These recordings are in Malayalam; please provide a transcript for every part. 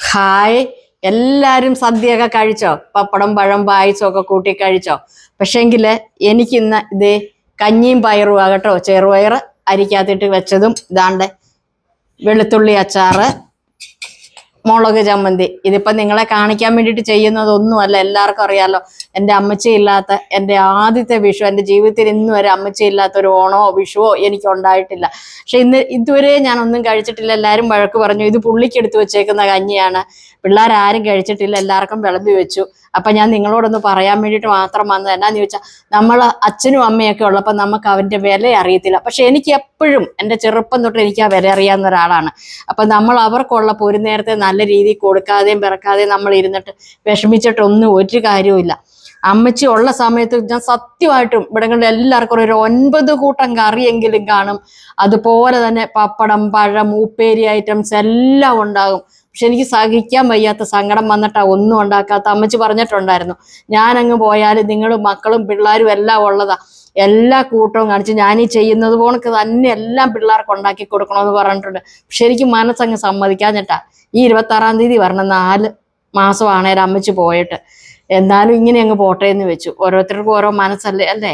ഹായ്, എല്ലാരും സദ്യയൊക്കെ കഴിച്ചോ? പപ്പടം പഴം പായസം ഒക്കെ കൂട്ടി കഴിച്ചോ? പക്ഷേങ്കില് എനിക്കിന്ന് ഇതേ കഞ്ഞിയും പയറും ആകട്ടോ. ചെറുപയർ അരിക്കകത്തിട്ട് വെച്ചതും ഇതാണ്ട് വെളുത്തുള്ളി അച്ചാറ്, മുളക് ചമ്മന്തി. ഇതിപ്പോ നിങ്ങളെ കാണിക്കാൻ വേണ്ടിയിട്ട് ചെയ്യുന്നതൊന്നുമല്ല. എല്ലാവർക്കും അറിയാലോ, എൻ്റെ അമ്മച്ചി ഇല്ലാത്ത എൻ്റെ ആദ്യത്തെ വിഷു. എൻ്റെ ജീവിതത്തിൽ ഇന്ന് വരെ അമ്മച്ചി ഇല്ലാത്ത ഒരു ഓണമോ വിഷുവോ എനിക്ക് ഉണ്ടായിട്ടില്ല. പക്ഷെ ഇതുവരെ ഞാൻ ഒന്നും കഴിച്ചിട്ടില്ല. എല്ലാവരും വഴക്ക് പറഞ്ഞു, ഇത് പുള്ളിക്കെടുത്ത് വെച്ചേക്കുന്ന കഞ്ഞിയാണ്, പിള്ളേരാരും കഴിച്ചിട്ടില്ല, എല്ലാവർക്കും വിളമ്പി വെച്ചു. അപ്പൊ ഞാൻ നിങ്ങളോടൊന്ന് പറയാൻ വേണ്ടിയിട്ട് മാത്രം വന്നത്. എന്നാന്ന് ചോദിച്ചാൽ, നമ്മൾ അച്ഛനും അമ്മയൊക്കെ ഉള്ളപ്പോൾ നമുക്ക് അവൻ്റെ വില അറിയത്തില്ല. പക്ഷെ എനിക്ക് എപ്പോഴും എൻ്റെ ചെറുപ്പം തൊട്ട് എനിക്ക് ആ വില അറിയാവുന്ന ഒരാളാണ്. അപ്പൊ നമ്മൾ അവർക്കുള്ളപ്പോൾ ഒരു നേരത്തെ നല്ല രീതിയിൽ കൊടുക്കാതെയും പിറക്കാതെയും നമ്മൾ ഇരുന്നിട്ട് വിഷമിച്ചിട്ടൊന്നും ഒരു കാര്യവുമില്ല. അമ്മച്ചി ഉള്ള സമയത്ത് ഞാൻ സത്യമായിട്ടും ഇവിടങ്ങളിൽ എല്ലാവർക്കും ഒരു 9 കൂട്ടം കറിയെങ്കിലും കാണും. അതുപോലെ തന്നെ പപ്പടം പഴം ഉപ്പേരി ഐറ്റംസ് എല്ലാം ഉണ്ടാകും. പക്ഷെ എനിക്ക് സഹിക്കാൻ വയ്യാത്ത സങ്കടം വന്നിട്ടാ ഒന്നും ഉണ്ടാക്കാത്ത. അമ്മച്ചി പറഞ്ഞിട്ടുണ്ടായിരുന്നു, ഞാനങ്ങ് പോയാൽ നിങ്ങളും മക്കളും പിള്ളേരും എല്ലാം ഉള്ളതാ, എല്ലാ കൂട്ടവും കാണിച്ച് ഞാൻ ഈ ചെയ്യുന്നത് പോണക്ക് തന്നെ എല്ലാം പിള്ളേർക്ക് ഉണ്ടാക്കി കൊടുക്കണമെന്ന് പറഞ്ഞിട്ടുണ്ട്. പക്ഷെ എനിക്ക് മനസ്സങ്ങ് സമ്മതിക്കാഞ്ഞിട്ടാ. ഈ 26-ാം തീയതി വരണം, 4 മാസമാണേലും അമ്മച്ചി പോയിട്ട്. എന്നാലും ഇങ്ങനെ അങ്ങ് പോട്ടെ എന്ന് വെച്ചു. ഓരോരുത്തർക്കും ഓരോ മനസ്സല്ലേ അല്ലേ.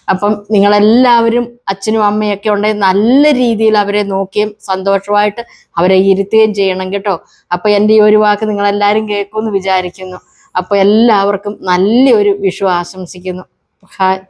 അപ്പം നിങ്ങളെല്ലാവരും അച്ഛനും അമ്മയൊക്കെ ഉണ്ടെങ്കിൽ നല്ല രീതിയിൽ അവരെ നോക്കുകയും സന്തോഷമായിട്ട് അവരെ ഇരുത്തുകയും ചെയ്യണം കേട്ടോ. അപ്പൊ എൻ്റെ ഈ ഒരു വാക്ക് നിങ്ങളെല്ലാവരും കേൾക്കുമെന്ന് വിചാരിക്കുന്നു. അപ്പൊ എല്ലാവർക്കും നല്ലൊരു വിഷു ആശംസിക്കുന്നു. ഹായ്.